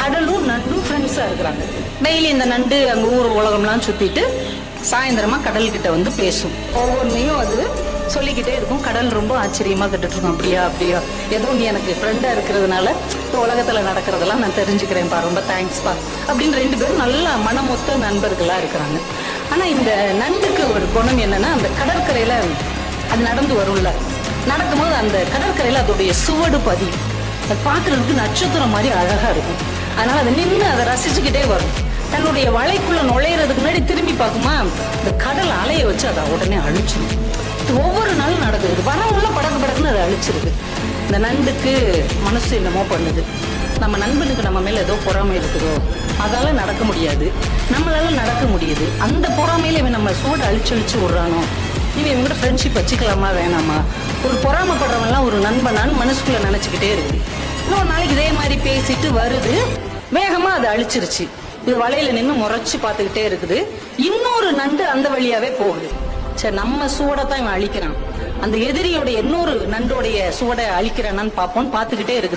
கடலும் நண்டும் ஃப்ரெண்ட்ஸா இருக்கிறாங்க. டெய்லி இந்த நண்டு அங்க ஊர் உலகம்லாம் சுத்திட்டு சாயந்தரமா கடல் கிட்ட வந்து பேசும். ஒவ்வொன்றையும் அது சொல்லிக்கிட்டே இருக்கும். கடல் ரொம்ப ஆச்சரியமா கேட்டுட்டு இருக்கும். அப்படியா அப்படியா, ஏதோ நீ எனக்கு ஃப்ரெண்டா இருக்கிறதுனால உலகத்துல நடக்கிறதெல்லாம் நான் தெரிஞ்சுக்கிறேன்ப்பா, ரொம்ப தேங்க்ஸ்பா அப்படின்னு 2 பேரும் நல்ல மனமொத்த நண்பர்களா இருக்கிறாங்க. ஆனா இந்த நண்டுக்கு ஒரு குணம் என்னன்னா, அந்த கடற்கரையில அது நடந்து வரும்ல, நடக்கும்போது அந்த கடற்கரையில அதோடைய சுவடு பதியும். அது பார்க்கறதுக்கு நட்சத்திரம் மாதிரி அழகா இருக்கும். அதனால அதை நின்று அதை ரசிச்சுக்கிட்டே வரும். தன்னுடைய வலைக்குள்ள நுழையிறதுக்கு முன்னாடி திரும்பி பார்க்குமா, இந்த கடல் அலையை வச்சு அதை உடனே அழிச்சிடும். இது ஒவ்வொரு நாளும் நடக்குது. வரவுள்ள படக்கு படக்குன்னு அதை அழிச்சிருக்கு. இந்த நண்டுக்கு மனசு என்னமோ பண்ணுது. நம்ம நண்பனுக்கு நம்ம மேல ஏதோ பொறாமை இருக்குதோ, அதால நடக்க முடியாது, நம்மளால நடக்க முடியுது. அந்த பொறாமையில இவன் நம்ம சூடு அழிச்சு விடுறானோ, இவன் கூட ஃப்ரெண்ட்ஷிப் வச்சுக்கலாமா வேணாமா, ஒரு பொறாமப்படுறவன்லாம் ஒரு நண்பனான்னு மனசுக்குள்ள நினைச்சுக்கிட்டே இருக்குது. இன்னொரு நாளைக்கு இதே மாதிரி பேசிட்டு வருது, வேகமா அதை அழிச்சிருச்சு. இது வலையில நின்று முறைச்சு பார்த்துக்கிட்டே இருக்குது. இன்னொரு நண்டு அந்த வழியாவே போகுது. சரி, நம்ம சூடத்தான் இவன் அழிக்கிறான், அந்த எதிரியோட இன்னொரு நண்டோடைய சூடை அழிக்கிறானான்னு பார்ப்போம்னு பார்த்துக்கிட்டே இருக்குது.